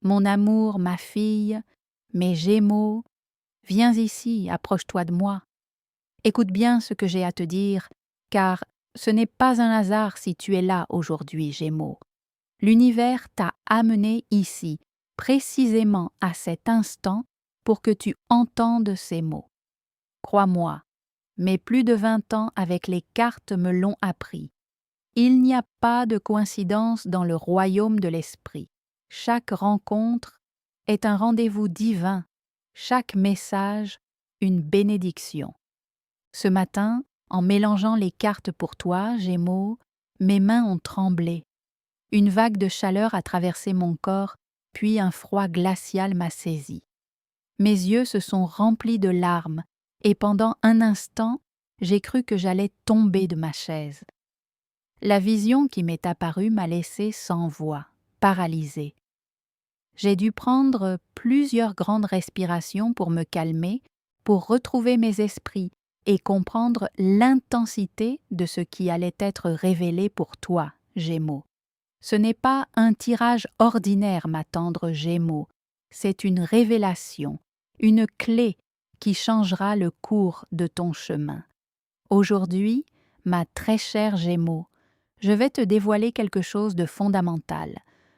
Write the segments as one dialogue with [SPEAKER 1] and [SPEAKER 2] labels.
[SPEAKER 1] Mon amour, ma fille, mes Gémeaux, viens ici, approche-toi de moi. Écoute bien ce que j'ai à te dire, car ce n'est pas un hasard si tu es là aujourd'hui, Gémeaux. L'univers t'a amené ici, précisément à cet instant, pour que tu entendes ces mots. Crois-moi, mes plus de 20 ans avec les cartes me l'ont appris. Il n'y a pas de coïncidence dans le royaume de l'esprit. Chaque rencontre est un rendez-vous divin, chaque message une bénédiction. Ce matin, en mélangeant les cartes pour toi, Gémeaux, mes mains ont tremblé. Une vague de chaleur a traversé mon corps, puis un froid glacial m'a saisi. Mes yeux se sont remplis de larmes, et pendant un instant, j'ai cru que j'allais tomber de ma chaise. La vision qui m'est apparue m'a laissé sans voix, paralysée. J'ai dû prendre plusieurs grandes respirations pour me calmer, pour retrouver mes esprits et comprendre l'intensité de ce qui allait être révélé pour toi, Gémeaux. Ce n'est pas un tirage ordinaire, ma tendre Gémeaux, c'est une révélation, une clé qui changera le cours de ton chemin. Aujourd'hui, ma très chère Gémeaux, je vais te dévoiler quelque chose de fondamental.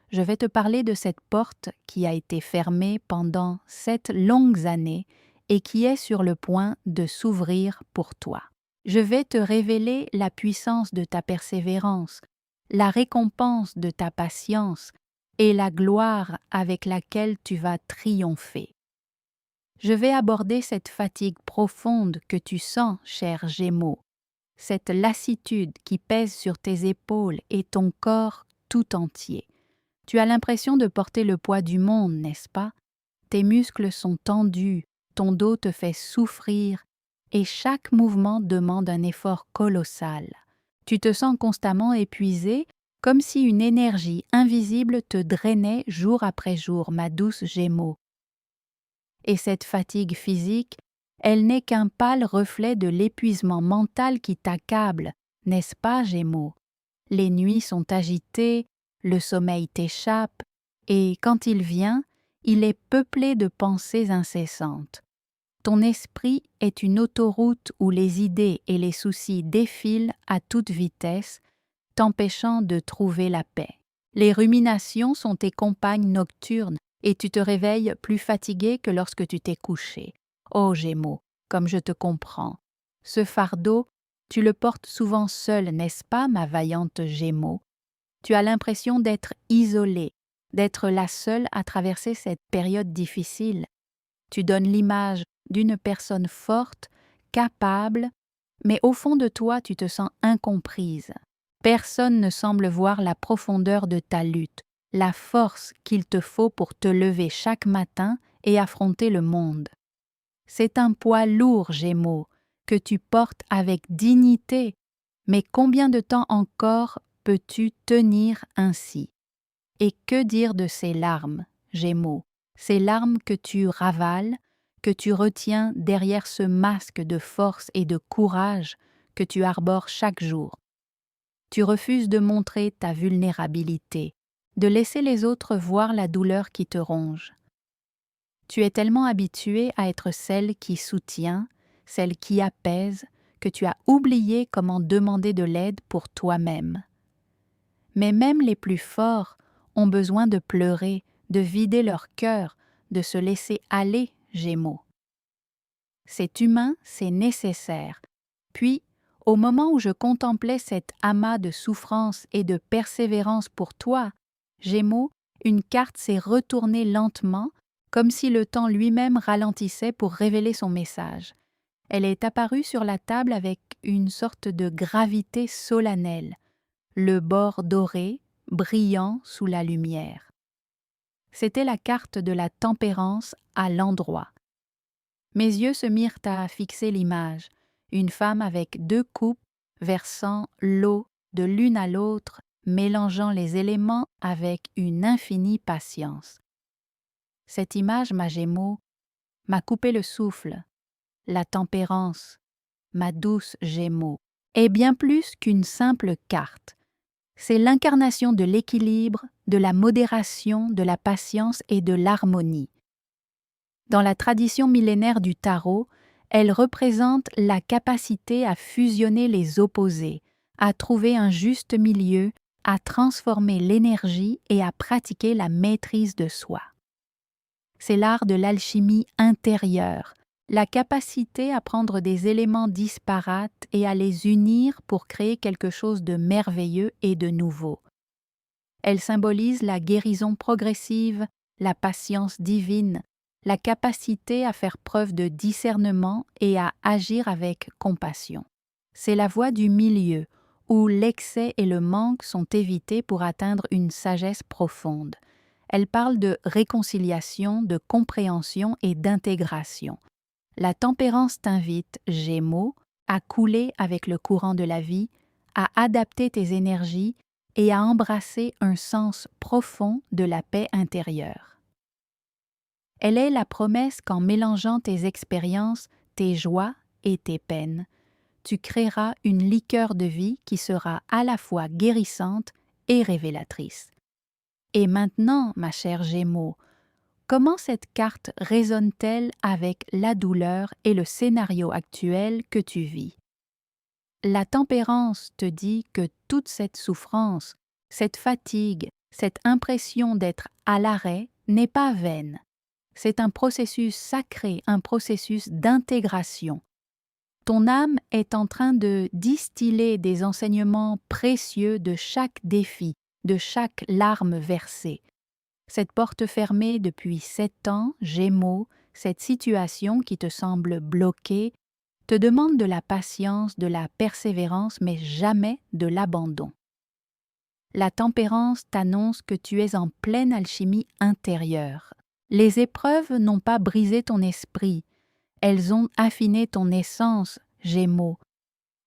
[SPEAKER 1] Je vais te parler de cette porte qui a été fermée pendant 7 longues années et qui est sur le point de s'ouvrir pour toi. Je vais te révéler la puissance de ta persévérance, la récompense de ta patience et la gloire avec laquelle tu vas triompher. Je vais aborder cette fatigue profonde que tu sens, cher Gémeaux, cette lassitude qui pèse sur tes épaules et ton corps tout entier. Tu as l'impression de porter le poids du monde, n'est-ce pas? Tes muscles sont tendus, ton dos te fait souffrir et chaque mouvement demande un effort colossal. Tu te sens constamment épuisé, comme si une énergie invisible te drainait jour après jour, ma douce Gémeaux. Et cette fatigue physique, elle n'est qu'un pâle reflet de l'épuisement mental qui t'accable, n'est-ce pas, Gémeaux? Les nuits sont agitées, le sommeil t'échappe, et quand il vient, il est peuplé de pensées incessantes. Ton esprit est une autoroute où les idées et les soucis défilent à toute vitesse, t'empêchant de trouver la paix. Les ruminations sont tes compagnes nocturnes et tu te réveilles plus fatigué que lorsque tu t'es couché. Ô Gémeaux, comme je te comprends. Ce fardeau, tu le portes souvent seul, n'est-ce pas, ma vaillante Gémeaux? Tu as l'impression d'être isolée, d'être la seule à traverser cette période difficile. Tu donnes l'image d'une personne forte, capable, mais au fond de toi, tu te sens incomprise. Personne ne semble voir la profondeur de ta lutte, la force qu'il te faut pour te lever chaque matin et affronter le monde. C'est un poids lourd, Gémeaux, que tu portes avec dignité, mais combien de temps encore peux-tu tenir ainsi? Et que dire de ces larmes, Gémeaux, ces larmes que tu ravales, que tu retiens derrière ce masque de force et de courage que tu arbores chaque jour? Tu refuses de montrer ta vulnérabilité, de laisser les autres voir la douleur qui te ronge. Tu es tellement habituée à être celle qui soutient, celle qui apaise, que tu as oublié comment demander de l'aide pour toi-même. Mais même les plus forts ont besoin de pleurer, de vider leur cœur, de se laisser aller, Gémeaux. C'est humain, c'est nécessaire. Puis, au moment où je contemplais cet amas de souffrance et de persévérance pour toi, Gémeaux, une carte s'est retournée lentement, comme si le temps lui-même ralentissait pour révéler son message. Elle est apparue sur la table avec une sorte de gravité solennelle, le bord doré, brillant sous la lumière. C'était la carte de la tempérance à l'endroit. Mes yeux se mirent à fixer l'image, une femme avec 2 coupes versant l'eau de l'une à l'autre, mélangeant les éléments avec une infinie patience. Cette image, ma Gémeaux, m'a coupé le souffle. La tempérance, ma douce Gémeaux, est bien plus qu'une simple carte. C'est l'incarnation de l'équilibre, de la modération, de la patience et de l'harmonie. Dans la tradition millénaire du tarot, elle représente la capacité à fusionner les opposés, à trouver un juste milieu, à transformer l'énergie et à pratiquer la maîtrise de soi. C'est l'art de l'alchimie intérieure, la capacité à prendre des éléments disparates et à les unir pour créer quelque chose de merveilleux et de nouveau. Elle symbolise la guérison progressive, la patience divine, la capacité à faire preuve de discernement et à agir avec compassion. C'est la voie du milieu, où l'excès et le manque sont évités pour atteindre une sagesse profonde. Elle parle de réconciliation, de compréhension et d'intégration. La tempérance t'invite, Gémeaux, à couler avec le courant de la vie, à adapter tes énergies et à embrasser un sens profond de la paix intérieure. Elle est la promesse qu'en mélangeant tes expériences, tes joies et tes peines, tu créeras une liqueur de vie qui sera à la fois guérissante et révélatrice. Et maintenant, ma chère Gémeaux, comment cette carte résonne-t-elle avec la douleur et le scénario actuel que tu vis? La tempérance te dit que toute cette souffrance, cette fatigue, cette impression d'être à l'arrêt n'est pas vaine. C'est un processus sacré, un processus d'intégration. Ton âme est en train de distiller des enseignements précieux de chaque défi, de chaque larme versée. Cette porte fermée depuis 7 ans, Gémeaux, cette situation qui te semble bloquée, te demande de la patience, de la persévérance, mais jamais de l'abandon. La tempérance t'annonce que tu es en pleine alchimie intérieure. Les épreuves n'ont pas brisé ton esprit, elles ont affiné ton essence, Gémeaux.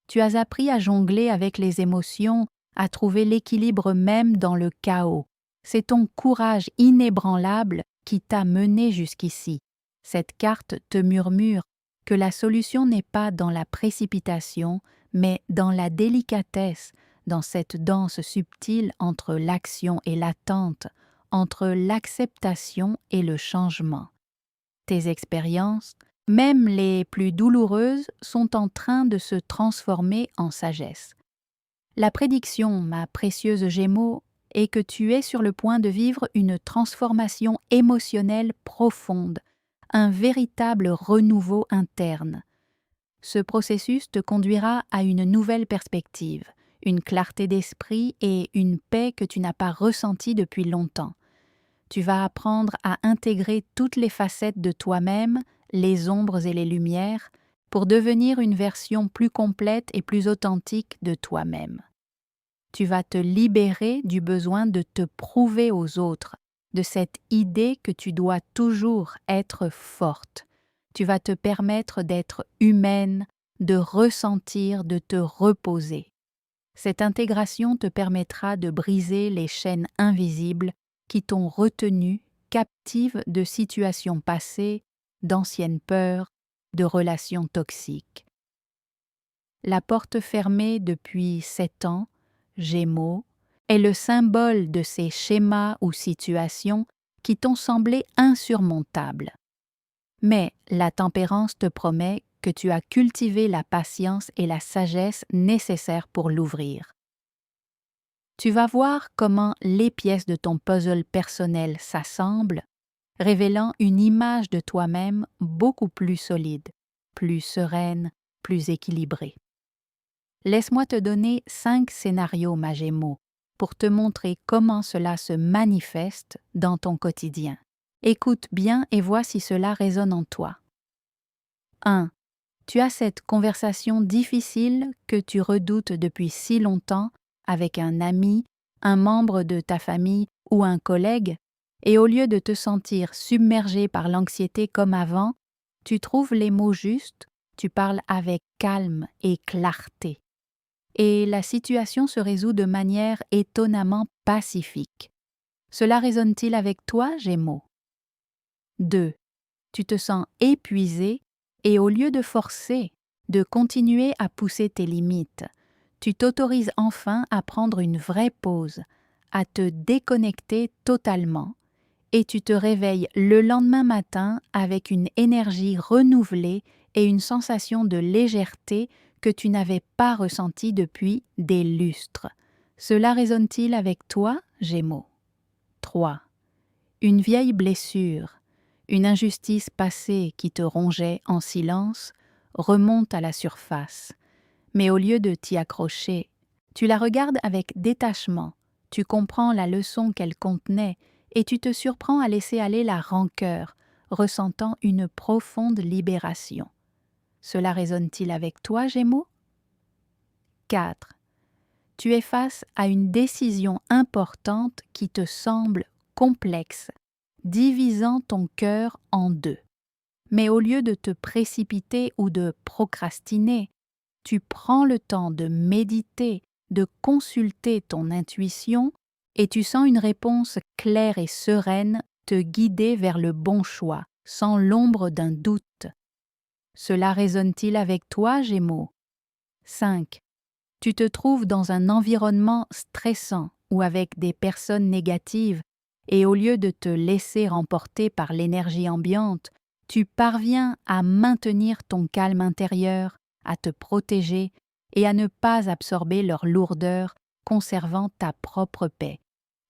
[SPEAKER 1] Tu as appris à jongler avec les émotions, à trouver l'équilibre même dans le chaos. C'est ton courage inébranlable qui t'a mené jusqu'ici. Cette carte te murmure que la solution n'est pas dans la précipitation, mais dans la délicatesse, dans cette danse subtile entre l'action et l'attente, entre l'acceptation et le changement. Tes expériences, même les plus douloureuses, sont en train de se transformer en sagesse. La prédiction, ma précieuse Gémeaux, est que tu es sur le point de vivre une transformation émotionnelle profonde, un véritable renouveau interne. Ce processus te conduira à une nouvelle perspective, une clarté d'esprit et une paix que tu n'as pas ressentie depuis longtemps. Tu vas apprendre à intégrer toutes les facettes de toi-même, les ombres et les lumières, pour devenir une version plus complète et plus authentique de toi-même. Tu vas te libérer du besoin de te prouver aux autres, de cette idée que tu dois toujours être forte. Tu vas te permettre d'être humaine, de ressentir, de te reposer. Cette intégration te permettra de briser les chaînes invisibles qui t'ont retenu captive de situations passées, d'anciennes peurs, de relations toxiques. La porte fermée depuis 7 ans, Gémeaux, est le symbole de ces schémas ou situations qui t'ont semblé insurmontables. Mais la tempérance te promet que tu as cultivé la patience et la sagesse nécessaires pour l'ouvrir. Tu vas voir comment les pièces de ton puzzle personnel s'assemblent, révélant une image de toi-même beaucoup plus solide, plus sereine, plus équilibrée. Laisse-moi te donner 5 scénarios, ma Gémeaux, pour te montrer comment cela se manifeste dans ton quotidien. Écoute bien et vois si cela résonne en toi. 1. Tu as cette conversation difficile que tu redoutes depuis si longtemps avec un ami, un membre de ta famille ou un collègue, et au lieu de te sentir submergé par l'anxiété comme avant, tu trouves les mots justes, tu parles avec calme et clarté. Et la situation se résout de manière étonnamment pacifique. Cela résonne-t-il avec toi, Gémeaux? 2. Tu te sens épuisé et au lieu de forcer, de continuer à pousser tes limites, tu t'autorises enfin à prendre une vraie pause, à te déconnecter totalement et tu te réveilles le lendemain matin avec une énergie renouvelée et une sensation de légèreté que tu n'avais pas ressentie depuis des lustres. Cela résonne-t-il avec toi, Gémeaux? 3. Une vieille blessure, une injustice passée qui te rongeait en silence, remonte à la surface. Mais au lieu de t'y accrocher, tu la regardes avec détachement, tu comprends la leçon qu'elle contenait et tu te surprends à laisser aller la rancœur, ressentant une profonde libération. Cela résonne-t-il avec toi, Gémeaux? 4. Tu es face à une décision importante qui te semble complexe, divisant ton cœur en deux. Mais au lieu de te précipiter ou de procrastiner, tu prends le temps de méditer, de consulter ton intuition et tu sens une réponse claire et sereine te guider vers le bon choix, sans l'ombre d'un doute. Cela résonne-t-il avec toi, Gémeaux? 5. Tu te trouves dans un environnement stressant ou avec des personnes négatives et au lieu de te laisser emporter par l'énergie ambiante, tu parviens à maintenir ton calme intérieur, à te protéger et à ne pas absorber leur lourdeur, conservant ta propre paix.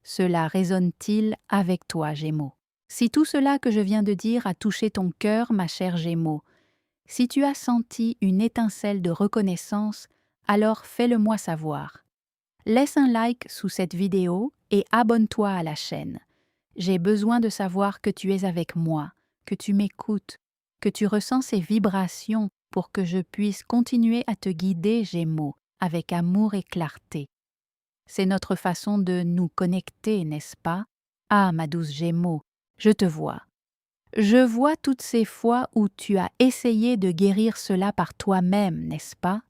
[SPEAKER 1] Cela résonne-t-il avec toi, Gémeaux? Si tout cela que je viens de dire a touché ton cœur, ma chère Gémeaux, si tu as senti une étincelle de reconnaissance, alors fais-le-moi savoir. Laisse un like sous cette vidéo et abonne-toi à la chaîne. J'ai besoin de savoir que tu es avec moi, que tu m'écoutes, que tu ressens ces vibrations pour que je puisse continuer à te guider, Gémeaux, avec amour et clarté. C'est notre façon de nous connecter, n'est-ce pas? Ah, ma douce Gémeaux, je te vois. Je vois toutes ces fois où tu as essayé de guérir cela par toi-même, n'est-ce pas?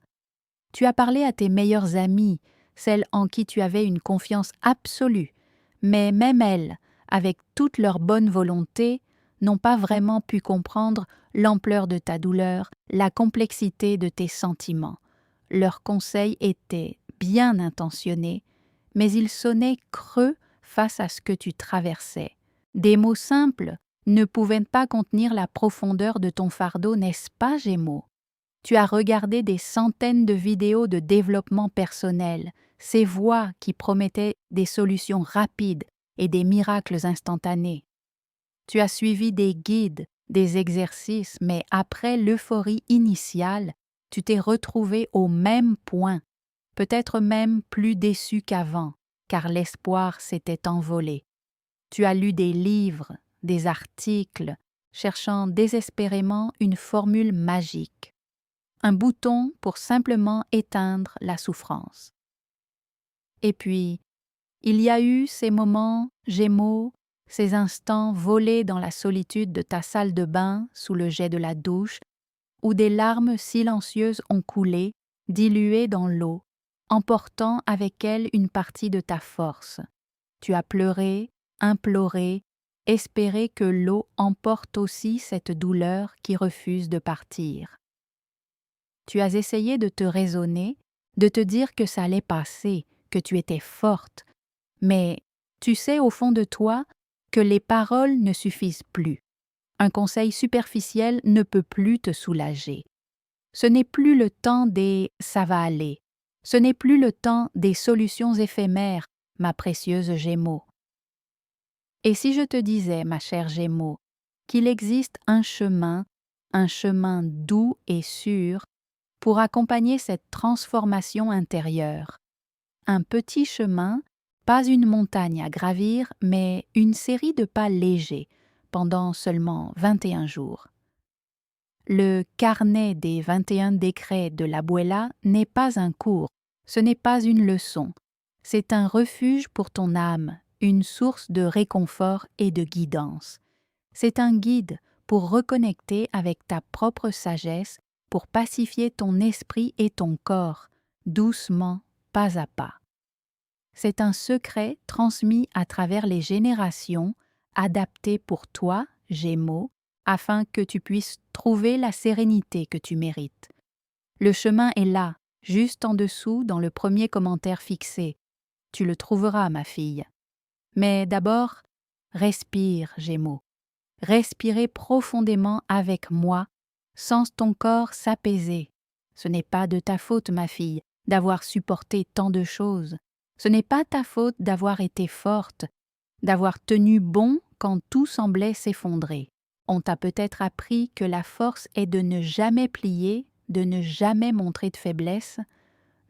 [SPEAKER 1] Tu as parlé à tes meilleures amies, celles en qui tu avais une confiance absolue, mais même elles, avec toute leur bonne volonté, n'ont pas vraiment pu comprendre l'ampleur de ta douleur, la complexité de tes sentiments. Leurs conseils étaient bien intentionnés, mais ils sonnaient creux face à ce que tu traversais. Des mots simples ne pouvaient pas contenir la profondeur de ton fardeau, n'est-ce pas, Gémeaux? Tu as regardé des centaines de vidéos de développement personnel, ces voix qui promettaient des solutions rapides et des miracles instantanés. Tu as suivi des guides, des exercices, mais après l'euphorie initiale, tu t'es retrouvé au même point, peut-être même plus déçu qu'avant, car l'espoir s'était envolé. Tu as lu des livres, des articles, cherchant désespérément une formule magique. Un bouton pour simplement éteindre la souffrance. Et puis, il y a eu ces moments, Gémeaux, ces instants volés dans la solitude de ta salle de bain sous le jet de la douche, où des larmes silencieuses ont coulé, diluées dans l'eau, emportant avec elles une partie de ta force. Tu as pleuré, imploré, espéré que l'eau emporte aussi cette douleur qui refuse de partir. Tu as essayé de te raisonner, de te dire que ça allait passer, que tu étais forte, mais tu sais au fond de toi que les paroles ne suffisent plus. Un conseil superficiel ne peut plus te soulager. Ce n'est plus le temps des « ça va aller », ce n'est plus le temps des solutions éphémères, ma précieuse Gémeaux. Et si je te disais, ma chère Gémeaux, qu'il existe un chemin doux et sûr, pour accompagner cette transformation intérieure. Un petit chemin, pas une montagne à gravir, mais une série de pas légers, pendant seulement 21 jours. Le carnet des 21 décrets de l'Abuela n'est pas un cours, ce n'est pas une leçon, c'est un refuge pour ton âme, une source de réconfort et de guidance. C'est un guide pour reconnecter avec ta propre sagesse, pour pacifier ton esprit et ton corps, doucement, pas à pas. C'est un secret transmis à travers les générations, adapté pour toi, Gémeaux, afin que tu puisses trouver la sérénité que tu mérites. Le chemin est là, juste en dessous dans le premier commentaire fixé. Tu le trouveras, ma fille. Mais d'abord, respire, Gémeaux. Respirez profondément avec moi, sens ton corps s'apaiser. Ce n'est pas de ta faute, ma fille, d'avoir supporté tant de choses. Ce n'est pas ta faute d'avoir été forte, d'avoir tenu bon quand tout semblait s'effondrer. On t'a peut-être appris que la force est de ne jamais plier, de ne jamais montrer de faiblesse.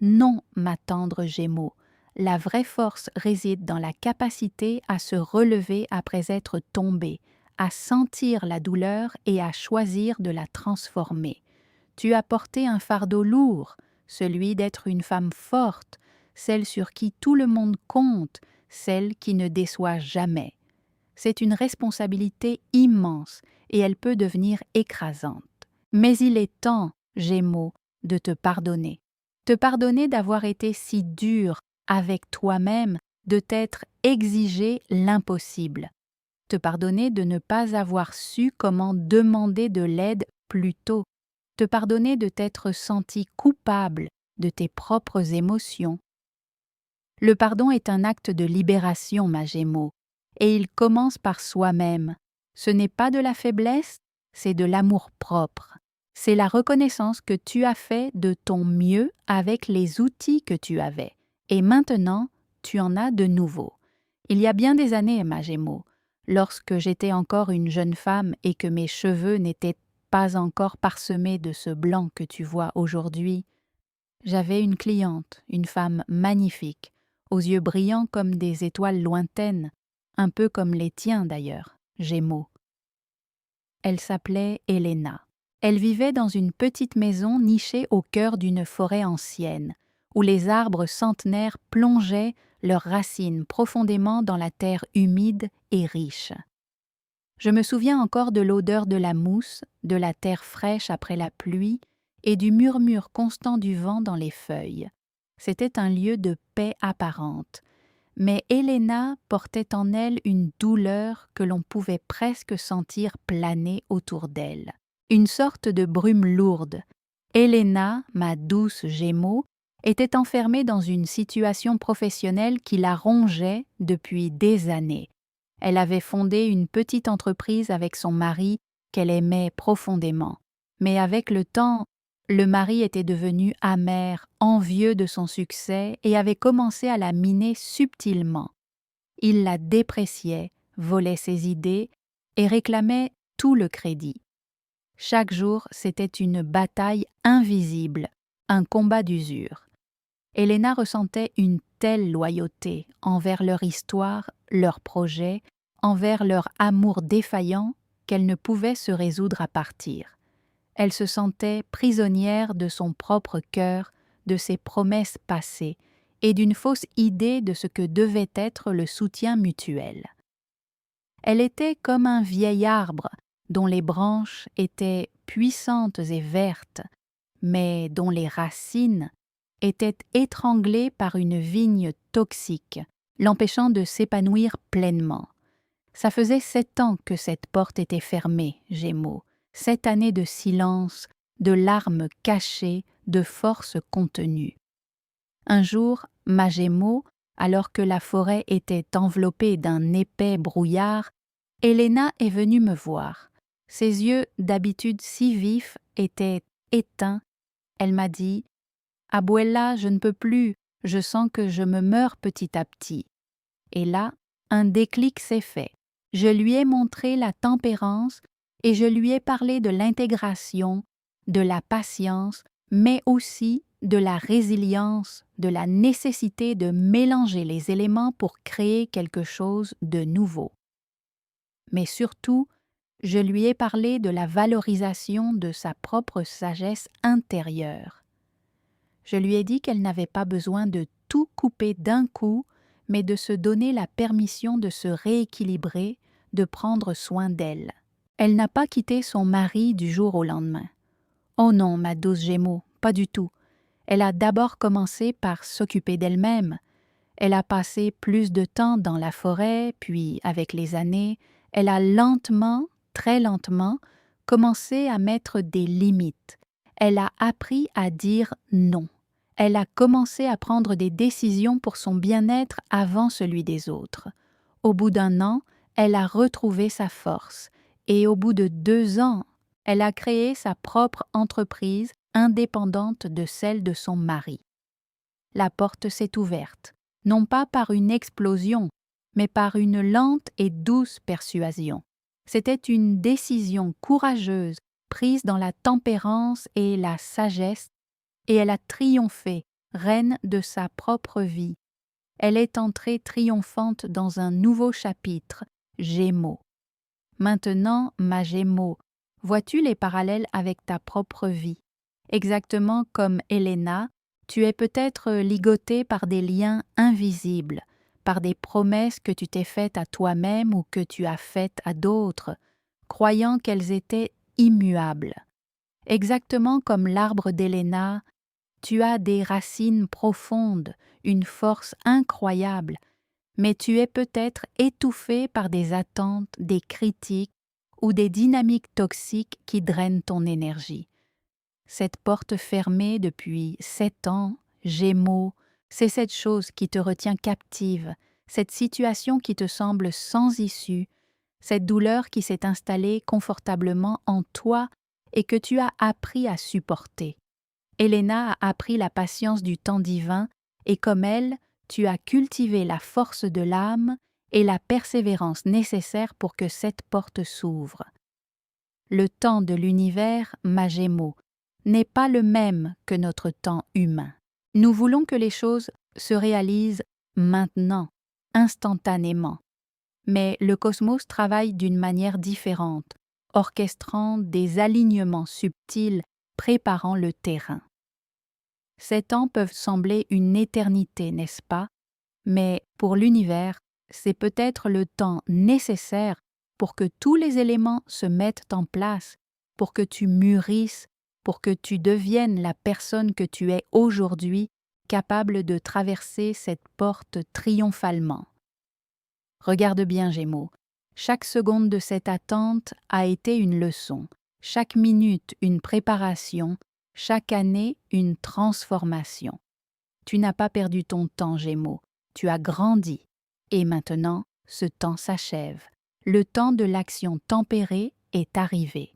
[SPEAKER 1] Non, ma tendre Gémeaux, la vraie force réside dans la capacité à se relever après être tombé, à sentir la douleur et à choisir de la transformer. Tu as porté un fardeau lourd, celui d'être une femme forte, celle sur qui tout le monde compte, celle qui ne déçoit jamais. C'est une responsabilité immense et elle peut devenir écrasante. Mais il est temps, Gémeaux, de te pardonner. Te pardonner d'avoir été si dur avec toi-même, de t'être exigé l'impossible. Te pardonner de ne pas avoir su comment demander de l'aide plus tôt. Te pardonner de t'être senti coupable de tes propres émotions. Le pardon est un acte de libération, ma Gémeaux, et il commence par soi-même. Ce n'est pas de la faiblesse, c'est de l'amour-propre. C'est la reconnaissance que tu as fait de ton mieux avec les outils que tu avais. Et maintenant, tu en as de nouveaux. Il y a bien des années, ma Gémeaux, lorsque j'étais encore une jeune femme et que mes cheveux n'étaient pas encore parsemés de ce blanc que tu vois aujourd'hui, j'avais une cliente, une femme magnifique, aux yeux brillants comme des étoiles lointaines, un peu comme les tiens d'ailleurs, Gémeaux. Elle s'appelait Helena. Elle vivait dans une petite maison nichée au cœur d'une forêt ancienne, où les arbres centenaires plongeaient leurs racines profondément dans la terre humide et riche. Je me souviens encore de l'odeur de la mousse, de la terre fraîche après la pluie et du murmure constant du vent dans les feuilles. C'était un lieu de paix apparente. Mais Helena portait en elle une douleur que l'on pouvait presque sentir planer autour d'elle. Une sorte de brume lourde. Helena, ma douce Gémeaux, était enfermée dans une situation professionnelle qui la rongeait depuis des années. Elle avait fondé une petite entreprise avec son mari qu'elle aimait profondément. Mais avec le temps, le mari était devenu amer, envieux de son succès et avait commencé à la miner subtilement. Il la dépréciait, volait ses idées et réclamait tout le crédit. Chaque jour, c'était une bataille invisible, un combat d'usure. Helena ressentait une telle loyauté envers leur histoire, leurs projets, envers leur amour défaillant qu'elle ne pouvait se résoudre à partir. Elle se sentait prisonnière de son propre cœur, de ses promesses passées et d'une fausse idée de ce que devait être le soutien mutuel. Elle était comme un vieil arbre dont les branches étaient puissantes et vertes, mais dont les racines étaient étranglées par une vigne toxique, l'empêchant de s'épanouir pleinement. Ça faisait 7 ans que cette porte était fermée, Gémeaux, 7 années de silence, de larmes cachées, de force contenue. Un jour, ma Gémeaux, alors que la forêt était enveloppée d'un épais brouillard, Helena est venue me voir. Ses yeux, d'habitude si vifs, étaient éteints. Elle m'a dit « Abuela, je ne peux plus, je sens que je me meurs petit à petit. » Et là, un déclic s'est fait. Je lui ai montré la tempérance et je lui ai parlé de l'intégration, de la patience, mais aussi de la résilience, de la nécessité de mélanger les éléments pour créer quelque chose de nouveau. Mais surtout, je lui ai parlé de la valorisation de sa propre sagesse intérieure. Je lui ai dit qu'elle n'avait pas besoin de tout couper d'un coup, mais de se donner la permission de se rééquilibrer, de prendre soin d'elle. Elle n'a pas quitté son mari du jour au lendemain. Oh non, ma douce Gémeaux, pas du tout. Elle a d'abord commencé par s'occuper d'elle-même. Elle a passé plus de temps dans la forêt, puis, avec les années, elle a lentement, très lentement, commencé à mettre des limites. Elle a appris à dire non. Elle a commencé à prendre des décisions pour son bien-être avant celui des autres. Au bout d'1 an, elle a retrouvé sa force et au bout de 2 ans, elle a créé sa propre entreprise indépendante de celle de son mari. La porte s'est ouverte, non pas par une explosion, mais par une lente et douce persuasion. C'était une décision courageuse, prise dans la tempérance et la sagesse, et elle a triomphé, reine de sa propre vie. Elle est entrée triomphante dans un nouveau chapitre, Gémeaux. Maintenant, ma Gémeaux, vois-tu les parallèles avec ta propre vie? Exactement comme Helena, tu es peut-être ligotée par des liens invisibles, par des promesses que tu t'es faites à toi-même ou que tu as faites à d'autres, croyant qu'elles étaient immuables. Exactement comme l'arbre d'Helena, tu as des racines profondes, une force incroyable, mais tu es peut-être étouffé par des attentes, des critiques ou des dynamiques toxiques qui drainent ton énergie. Cette porte fermée depuis 7 ans, Gémeaux, c'est cette chose qui te retient captive, cette situation qui te semble sans issue, cette douleur qui s'est installée confortablement en toi et que tu as appris à supporter. Helena a appris la patience du temps divin et comme elle, tu as cultivé la force de l'âme et la persévérance nécessaires pour que cette porte s'ouvre. Le temps de l'univers, ma Gémeaux, n'est pas le même que notre temps humain. Nous voulons que les choses se réalisent maintenant, instantanément. Mais le cosmos travaille d'une manière différente, orchestrant des alignements subtils, préparant le terrain. Ces temps peuvent sembler une éternité, n'est-ce pas? Mais pour l'univers, c'est peut-être le temps nécessaire pour que tous les éléments se mettent en place, pour que tu mûrisses, pour que tu deviennes la personne que tu es aujourd'hui, capable de traverser cette porte triomphalement. Regarde bien, Gémeaux. Chaque seconde de cette attente a été une leçon, chaque minute une préparation, chaque année une transformation. Tu n'as pas perdu ton temps, Gémeaux, tu as grandi. Et maintenant, ce temps s'achève. Le temps de l'action tempérée est arrivé.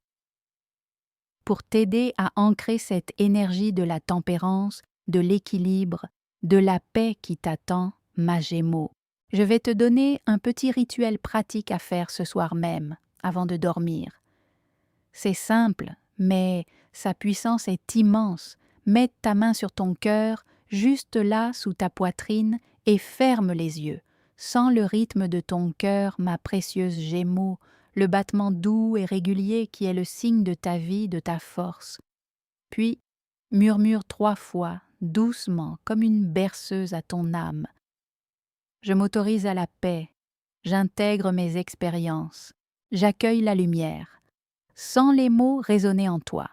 [SPEAKER 1] Pour t'aider à ancrer cette énergie de la tempérance, de l'équilibre, de la paix qui t'attend, ma Gémeaux, je vais te donner un petit rituel pratique à faire ce soir même, avant de dormir. C'est simple, mais sa puissance est immense. Mets ta main sur ton cœur, juste là sous ta poitrine, et ferme les yeux. Sens le rythme de ton cœur, ma précieuse Gémeaux, le battement doux et régulier qui est le signe de ta vie, de ta force. Puis, murmure 3 fois, doucement, comme une berceuse à ton âme. Je m'autorise à la paix, j'intègre mes expériences, j'accueille la lumière. Sens les mots résonner en toi.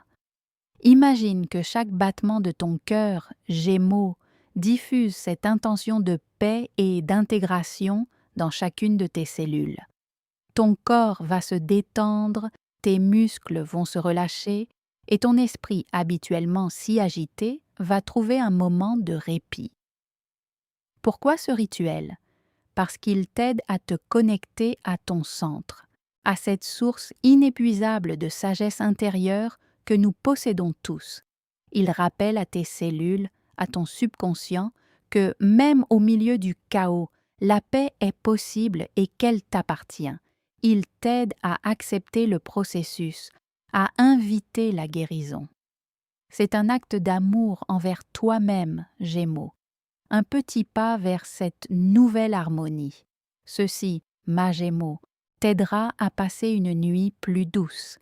[SPEAKER 1] Imagine que chaque battement de ton cœur, Gémeaux, diffuse cette intention de paix et d'intégration dans chacune de tes cellules. Ton corps va se détendre, tes muscles vont se relâcher et ton esprit, habituellement si agité, va trouver un moment de répit. Pourquoi ce rituel? Parce qu'il t'aide à te connecter à ton centre, à cette source inépuisable de sagesse intérieure que nous possédons tous. Il rappelle à tes cellules, à ton subconscient, que même au milieu du chaos, la paix est possible et qu'elle t'appartient. Il t'aide à accepter le processus, à inviter la guérison. C'est un acte d'amour envers toi-même, Gémeaux. Un petit pas vers cette nouvelle harmonie. Ceci, ma Gémeaux, t'aidera à passer une nuit plus douce.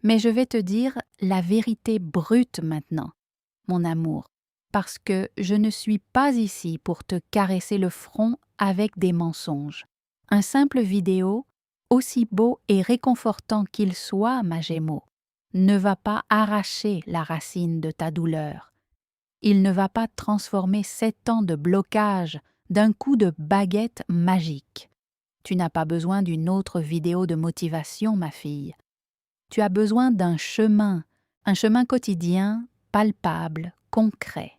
[SPEAKER 1] Mais je vais te dire la vérité brute maintenant, mon amour, parce que je ne suis pas ici pour te caresser le front avec des mensonges. Un simple vidéo, aussi beau et réconfortant qu'il soit, ma Gémeaux, ne va pas arracher la racine de ta douleur. Il ne va pas transformer 7 ans de blocage d'un coup de baguette magique. Tu n'as pas besoin d'une autre vidéo de motivation, ma fille. Tu as besoin d'un chemin quotidien, palpable, concret.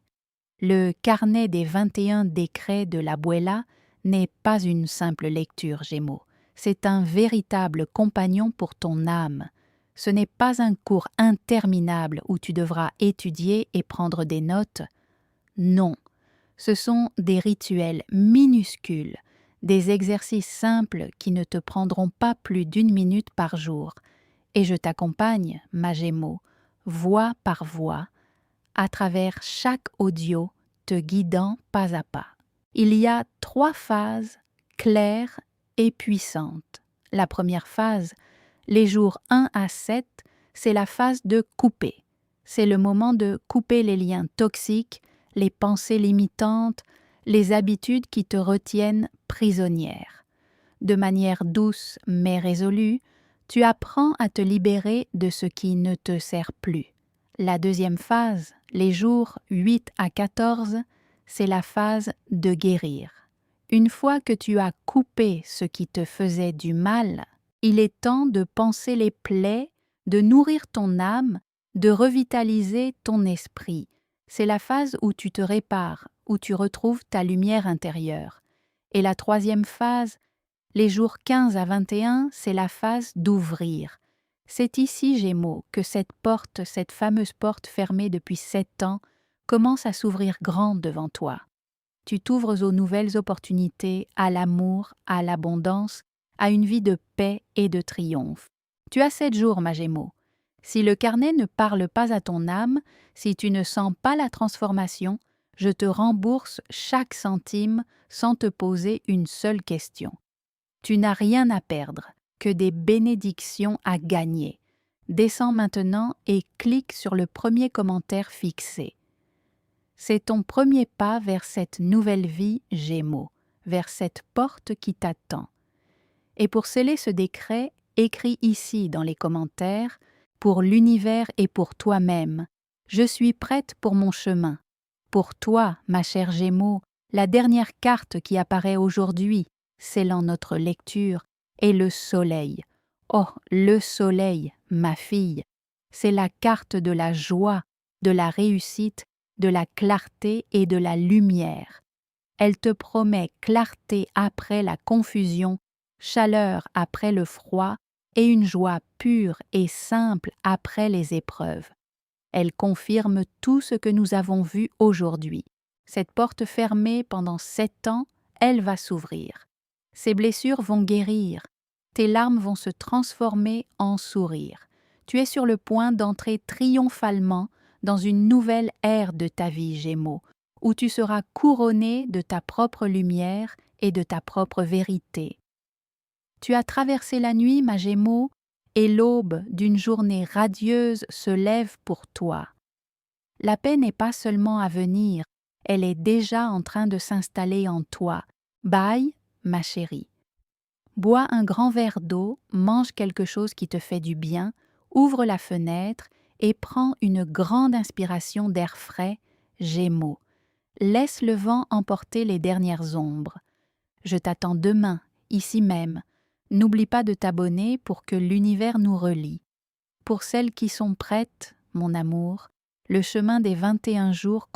[SPEAKER 1] Le carnet des 21 décrets de l'abuela n'est pas une simple lecture, Gémeaux. C'est un véritable compagnon pour ton âme. Ce n'est pas un cours interminable où tu devras étudier et prendre des notes. Non, ce sont des rituels minuscules, des exercices simples qui ne te prendront pas plus d'1 minute par jour. Et je t'accompagne, ma Gémeaux, voix par voix, à travers chaque audio, te guidant pas à pas. Il y a 3 phases claires et puissantes. La première phase, les jours 1 à 7, c'est la phase de couper. C'est le moment de couper les liens toxiques, les pensées limitantes, les habitudes qui te retiennent prisonnière. De manière douce mais résolue, tu apprends à te libérer de ce qui ne te sert plus. La deuxième phase, les jours 8 à 14, c'est la phase de guérir. Une fois que tu as coupé ce qui te faisait du mal, il est temps de panser les plaies, de nourrir ton âme, de revitaliser ton esprit. C'est la phase où tu te répares, où tu retrouves ta lumière intérieure. Et la troisième phase, les jours 15 à 21, c'est la phase d'ouvrir. C'est ici, Gémeaux, que cette porte, cette fameuse porte fermée depuis 7 ans, commence à s'ouvrir grande devant toi. Tu t'ouvres aux nouvelles opportunités, à l'amour, à l'abondance, à une vie de paix et de triomphe. Tu as 7 jours, ma Gémeaux. Si le carnet ne parle pas à ton âme, si tu ne sens pas la transformation, je te rembourse chaque centime sans te poser une seule question. Tu n'as rien à perdre, que des bénédictions à gagner. Descends maintenant et clique sur le premier commentaire fixé. C'est ton premier pas vers cette nouvelle vie, Gémeaux, vers cette porte qui t'attend. Et pour sceller ce décret, écris ici dans les commentaires, pour l'univers et pour toi-même, je suis prête pour mon chemin. Pour toi, ma chère Gémeaux, la dernière carte qui apparaît aujourd'hui, scellant notre lecture, est le soleil. Oh, le soleil, ma fille, c'est la carte de la joie, de la réussite, de la clarté et de la lumière. Elle te promet clarté après la confusion, chaleur après le froid et une joie pure et simple après les épreuves. Elle confirme tout ce que nous avons vu aujourd'hui. Cette porte fermée pendant 7 ans, elle va s'ouvrir. Ces blessures vont guérir. Tes larmes vont se transformer en sourires. Tu es sur le point d'entrer triomphalement dans une nouvelle ère de ta vie, Gémeaux, où tu seras couronné de ta propre lumière et de ta propre vérité. Tu as traversé la nuit, ma Gémeaux, et l'aube d'une journée radieuse se lève pour toi. La paix n'est pas seulement à venir, elle est déjà en train de s'installer en toi. Bye, ma chérie. Bois un grand verre d'eau, mange quelque chose qui te fait du bien, ouvre la fenêtre et prends une grande inspiration d'air frais, Gémeaux. Laisse le vent emporter les dernières ombres. Je t'attends demain, ici même. N'oublie pas de t'abonner pour que l'univers nous relie. Pour celles qui sont prêtes, mon amour, le chemin des 21 jours